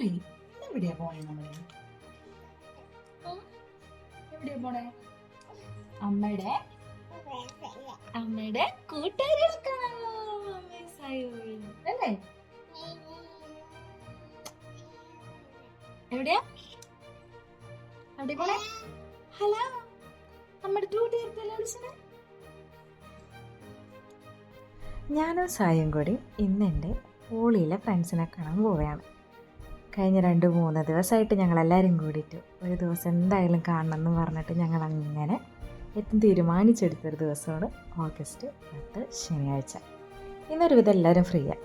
പറയും. എവിടെയാ പോണേ നമ്മള്? എവിടെയാ പോണേ? അമ്മയുടെ അമ്മയുടെ കൂട്ടുകാരികൾക്കാ അല്ലേ? എവിടെയാ എവിടെ പോണേ? ഹലോ, നമ്മുടെ കൂട്ടുകാരത്തല്ലേ വിളിച്ചത്? ഞാനും സായും കൂടി ഇന്ന് എൻ്റെ ഹോളിയിലെ ഫ്രണ്ട്സിനെ കാണാൻ പോവുകയാണ്. കഴിഞ്ഞ 2-3 ദിവസമായിട്ട് ഞങ്ങളെല്ലാവരും കൂടിയിട്ട് ഒരു ദിവസം എന്തായാലും കാണണം എന്ന് പറഞ്ഞിട്ട് ഞങ്ങൾ അങ്ങനെ തീരുമാനിച്ചെടുത്തൊരു ദിവസമാണ് ഓഗസ്റ്റ് 10 ശനിയാഴ്ച. ഇന്നൊരുവിധം എല്ലാവരും ഫ്രീയാണ്.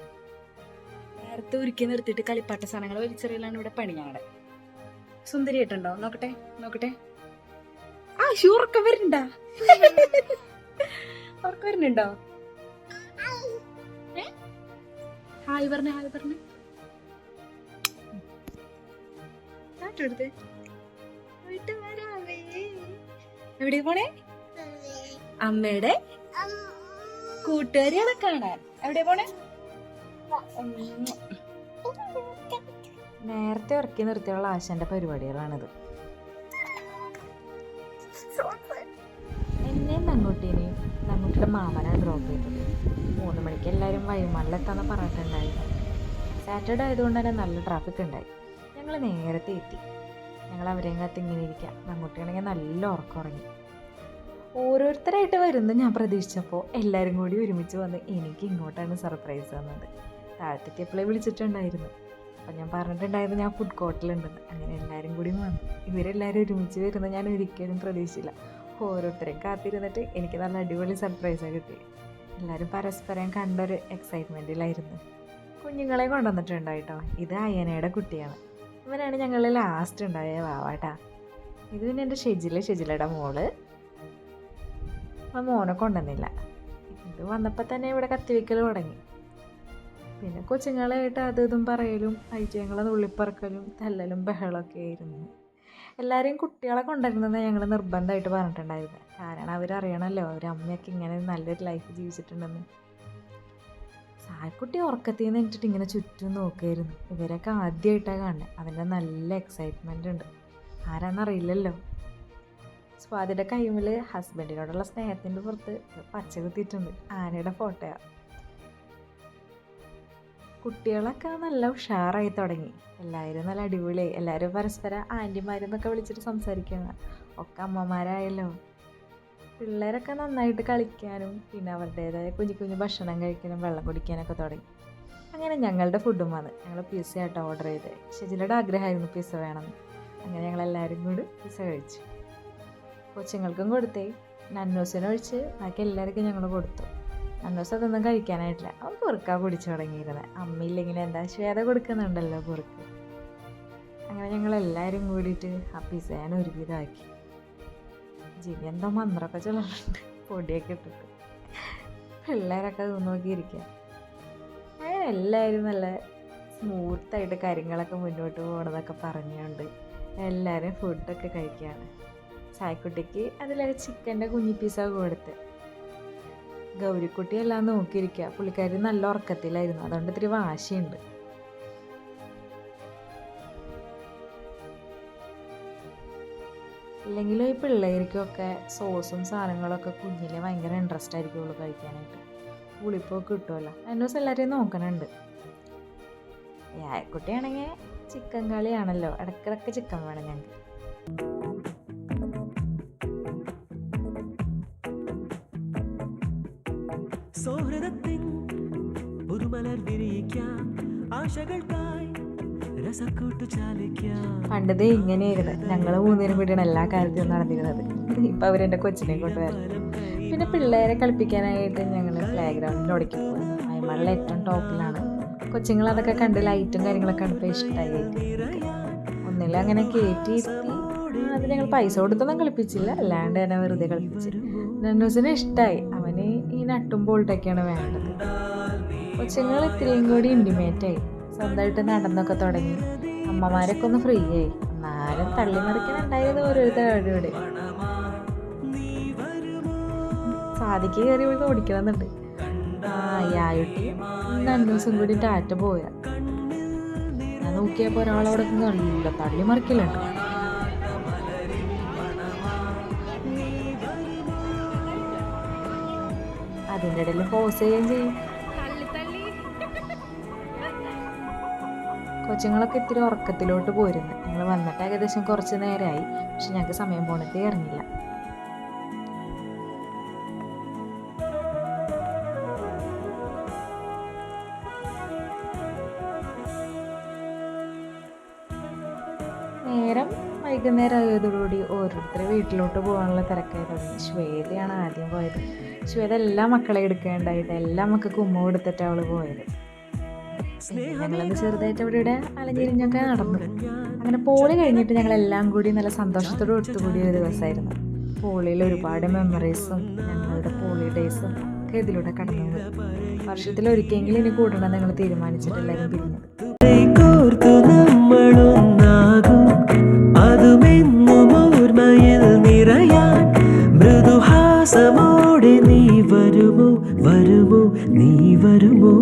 നേരത്തെ ഒരുക്കി നിർത്തിയിട്ട് കളിപ്പാട്ട സാധനങ്ങൾ വലിച്ചെറിയലാണ് ഇവിടെ പണി. ഞങ്ങളുടെ സുന്ദരിയായിട്ടുണ്ടോ? നോക്കട്ടെ നോക്കട്ടെ. ആ ഷൂറൊക്കെ വരുന്നുണ്ടോ? അവർക്ക് വരുന്നുണ്ടോ? ഹായ് പറഞ്ഞേ, ഹായ് പറഞ്ഞേ. എവിടെ പോണേ? അമ്മയുടെ കൂട്ടുകാരികളെ കാണാൻ. എവിടെ പോണേ? നേരത്തെ ഉറക്കി നിർത്തിയുള്ള ആശാന്റെ പരിപാടികളാണിത്. എന്നെയും നങ്ങോട്ടീനെയും നങ്ങോട്ടിയുടെ മാമനാണ് ഡ്രോപ്പ് ചെയ്തത്. 3 മണിക്ക് എല്ലാവരും വഴിമണ്ണിലെത്താന്ന് പറഞ്ഞിട്ടുണ്ടായിരുന്നു. സാറ്റർഡേ ആയതുകൊണ്ട് തന്നെ നല്ല ട്രാഫിക് ഉണ്ടായി. ഞങ്ങൾ നേരത്തെ എത്തി. ഞങ്ങൾ അവരെയും കാത്ത് ഇങ്ങനെ ഇരിക്കാം. നങ്ങോട്ടിയാണെങ്കിൽ നല്ല ഉറക്കമുറങ്ങി. ഓരോരുത്തരായിട്ട് വരുന്നത് ഞാൻ പ്രതീക്ഷിച്ചപ്പോൾ എല്ലാവരും കൂടി ഒരുമിച്ച് വന്ന് എനിക്ക് ഇങ്ങോട്ടാണ് സർപ്രൈസ് തന്നത്. താഴത്തെത്തിയപ്പോഴേ വിളിച്ചിട്ടുണ്ടായിരുന്നു. അപ്പം ഞാൻ പറഞ്ഞിട്ടുണ്ടായിരുന്നു ഞാൻ ഫുഡ് കോർട്ടിലുണ്ടെന്ന്. അങ്ങനെ എല്ലാവരും കൂടി വന്നു. ഇവരെല്ലാവരും ഒരുമിച്ച് വരുന്നത് ഞാൻ ഒരിക്കലും പ്രതീക്ഷിച്ചില്ല. ഓരോരുത്തരെയും കാത്തിരുന്നിട്ട് എനിക്ക് നല്ല അടിപൊളി സർപ്രൈസാണ് കിട്ടി. എല്ലാവരും പരസ്പരം കണ്ടൊരു എക്സൈറ്റ്മെൻറ്റിലായിരുന്നു. കുഞ്ഞുങ്ങളെ കൊണ്ടുവന്നിട്ടുണ്ടായിട്ടോ. ഇത് അയനയുടെ കുട്ടിയാണ്. ഇവനാണ് ഞങ്ങൾ ലാസ്റ്റ് ഉണ്ടായ വാവാട്ടാ. ഇത് പിന്നെ എൻ്റെ ഷെജിലയുടെ മോള്. മോനെ കൊണ്ടുവന്നില്ല. ഇത് വന്നപ്പോൾ തന്നെ ഇവിടെ കത്തിവയ്ക്കൽ തുടങ്ങി. പിന്നെ കൊച്ചുങ്ങളായിട്ട് അതും പറയലും ഐറ്റങ്ങളെ നുള്ളിപ്പറക്കലും തല്ലലും ബഹളമൊക്കെ ആയിരുന്നു. എല്ലാവരെയും കുട്ടികളെ കൊണ്ടുവരുന്നത് ഞങ്ങൾ നിർബന്ധമായിട്ട് പറഞ്ഞിട്ടുണ്ടായിരുന്നു. കാരണം അവരറിയണമല്ലോ അവരമ്മയൊക്കെ ഇങ്ങനെ നല്ലൊരു ലൈഫ് ജീവിച്ചിട്ടുണ്ടെന്ന്. സായ്ക്കുട്ടി ഉറക്കത്തിൽ നിന്ന് എന്നിട്ട് ഇങ്ങനെ ചുറ്റും നോക്കുകയായിരുന്നു. ഇവരൊക്കെ ആദ്യമായിട്ടാണ് കാണുന്നത്. അതിൻ്റെ നല്ല എക്സൈറ്റ്മെൻ്റ് ഉണ്ട്. ആരാന്നറിയില്ലല്ലോ. സ്വാതിയുടെ കൈമിൽ ഹസ്ബൻഡിനോടുള്ള സ്നേഹത്തിൻ്റെ പുറത്ത് പച്ച കുത്തിയിട്ടുണ്ട്. ആനയുടെ ഫോട്ടോയാണ്. കുട്ടികളൊക്കെ നല്ല ഉഷാറായി തുടങ്ങി. എല്ലാവരും നല്ല അടിപൊളിയായി. എല്ലാവരും പരസ്പരം ആൻറ്റിമാരെന്നൊക്കെ വിളിച്ചിട്ട് സംസാരിക്കുന്ന ഒക്കെ അമ്മമാരായല്ലോ. പിള്ളേരൊക്കെ നന്നായിട്ട് കളിക്കാനും പിന്നെ അവരുടേതായ കുഞ്ഞു കുഞ്ഞു ഭക്ഷണം കഴിക്കാനും വെള്ളം കുടിക്കാനൊക്കെ തുടങ്ങി. അങ്ങനെ ഞങ്ങളുടെ ഫുഡും വന്ന്. ഞങ്ങൾ പിസ്സ ആയിട്ട് ഓർഡർ ചെയ്ത്. ഷെജിലയുടെ ആഗ്രഹമായിരുന്നു പിസ്സ വേണമെന്ന്. അങ്ങനെ ഞങ്ങളെല്ലാവരും കൂടി പിസ്സ കഴിച്ചു. കൊച്ചുങ്ങൾക്കും കൊടുത്തേ. നന്നൂസിനൊഴിച്ച് ബാക്കി എല്ലാവർക്കും ഞങ്ങൾ കൊടുത്തു. നന്നൂസ് അതൊന്നും കഴിക്കാനായിട്ടില്ല. അവൻ കുറുക്കാണ് കുടിച്ചു തുടങ്ങിയിരുന്നത്. അമ്മയില്ലെങ്കിൽ എന്താ ശ്വേത കൊടുക്കുന്നുണ്ടല്ലോ കുറുക്ക്. അങ്ങനെ ഞങ്ങളെല്ലാവരും കൂടിയിട്ട് ആ പിസ്സ ഞാൻ ഒരുവിധമാക്കി. ജിനി എന്തോ മന്ത്രമൊക്കെ ചൊല്ലുന്നുണ്ട് പൊടിയൊക്കെ ഇട്ടിട്ട്. പിള്ളേരൊക്കെ അത് നോക്കിയിരിക്കുക. അങ്ങനെ എല്ലാവരും നല്ല സ്മൂത്തായിട്ട് കാര്യങ്ങളൊക്കെ മുന്നോട്ട് പോകണമെന്നൊക്കെ പറഞ്ഞുകൊണ്ട് എല്ലാവരും ഫുഡൊക്കെ കഴിക്കുകയാണ്. ചായക്കുട്ടിക്ക് അതിലൊരു ചിക്കൻ്റെ കുഞ്ഞി പീസ കൊടുത്ത്. ഗൗരിക്കുട്ടി എല്ലാം നോക്കിയിരിക്കുക. പുള്ളിക്കാരി നല്ല ഉറക്കത്തിലായിരുന്നു. അതുകൊണ്ട് ഇത്തിരി വാശിയുണ്ട്. ഇല്ലെങ്കിലും ഈ പിള്ളേർക്കൊക്കെ സോസും സാധനങ്ങളൊക്കെ കുഞ്ഞിലെ ഭയങ്കര ഇൻട്രസ്റ്റ് ആയിരിക്കുള്ളൂ കഴിക്കാനായിട്ട്. പുളിപ്പൊക്കെ കിട്ടുമല്ലോ. അതിൻ്റെ ദിവസം എല്ലാവരെയും നോക്കണുണ്ട്. യായക്കുട്ടിയാണെങ്കിൽ ചിക്കൻ കളിയാണല്ലോ. ഇടയ്ക്കിടയ്ക്ക് ചിക്കൻ വേണം ഞങ്ങൾക്ക്. സൗഹൃദത്തിൻ പുതുമലർ വിരിയിക്കാം, ആശകൾക്കായി രസക്കൂട്ടു ചാലിക്കാം. പണ്ടത് ഇങ്ങനെയായിരുന്നു. ഞങ്ങൾ 3 പേരും കൂടിയാണ് എല്ലാ കാര്യത്തിലും നടന്നിരുന്നത്. ഇപ്പം അവരെൻ്റെ കൊച്ചിനെ കൊണ്ടുവരുന്നത്. പിന്നെ പിള്ളേരെ കളിപ്പിക്കാനായിട്ട് ഞങ്ങൾ പ്ലേ ഗ്രൗണ്ടിലോടേക്ക് പോകും. അയ്മള്ള ഏറ്റവും ടോപ്പിലാണ്. കൊച്ചുങ്ങളതൊക്കെ കണ്ട് ലൈറ്റും കാര്യങ്ങളൊക്കെ കണ്ടപ്പോൾ ഇഷ്ടമായി. ഒന്നിലും അങ്ങനെ കയറ്റിയിരുത്തി അത് ഞങ്ങൾ പൈസ കൊടുത്തൊന്നും കളിപ്പിച്ചില്ല. അല്ലാണ്ട് തന്നെ വെറുതെ കളിപ്പിച്ച്. നന്നൂസിന് ഇഷ്ടമായി. അവന് ഈ നട്ടും ബോൾട്ടൊക്കെയാണ് വേണ്ടത്. കൊച്ചുങ്ങൾ ഇത്രയും കൂടി ഇൻറ്റിമേറ്റായി. സ്വന്തമായിട്ട് നടന്നൊക്കെ തുടങ്ങി. അമ്മമാരൊക്കെ ഒന്ന് ഫ്രീ ആയി. എന്നാലും തള്ളി മറിക്കാനുണ്ടായത് ഓരോരുത്തരോടെ. സാധിക്ക് കയറി പോയി ഓടിക്കണമെന്നുണ്ട്. യായുട്ടി 2 ദിവസം കൂടി ടാറ്റ പോയാ. ഞാൻ നോക്കിയപ്പോൾ ഒരാളവിടെ നല്ല തള്ളി മറിക്കലുണ്ട്. അതിൻ്റെ ഇടയിൽ ഫോഴ്സ് ചെയ്യുകയും ചെയ്യും. കൊച്ചുങ്ങളൊക്കെ ഇത്തിരി ഉറക്കത്തിലോട്ട് പോരുന്നു. ഞങ്ങൾ വന്നിട്ട് ഏകദേശം കുറച്ച് നേരമായി, പക്ഷെ ഞങ്ങൾക്ക് സമയം പോണത്തേ ഇറങ്ങില്ല. നേരം വൈകുന്നേരം ആയതോടുകൂടി ഓരോരുത്തരെ വീട്ടിലോട്ട് പോകാനുള്ള തിരക്കായി തുടങ്ങി. ശ്വേതയാണ് ആദ്യം പോയത്. ശ്വേത എല്ലാ മക്കളെ എടുക്കേണ്ടായിട്ട് എല്ലാ മക്കൾക്ക് ഉമ്മ കൊടുത്തിട്ടാണ് അവൾ പോയത്. ഞങ്ങളന്ന് ചെറുതായിട്ട് ഇവിടെ അലഞ്ഞിരിഞ്ഞൊക്കെ നടന്നു. അങ്ങനെ പോളി കഴിഞ്ഞിട്ട് ഞങ്ങളെല്ലാം കൂടി നല്ല സന്തോഷത്തോടെ ഒത്തുകൂടിയ ഒരു ദിവസമായിരുന്നു. പോളിയിൽ ഒരുപാട് മെമ്മറീസും ഞങ്ങളുടെ പോളി ഡേയ്സും ഒക്കെ ഇതിലൂടെ കടന്നു പോയി. വർഷത്തിലൊരിക്കലെങ്കിലും ഇനി കൂടണം ഞങ്ങൾ തീരുമാനിച്ചിട്ട് എല്ലാവരും പിരിഞ്ഞത്. മൃദുഹാസമോടെ നീ വരുമോ വരുമോ നീ വരുമോ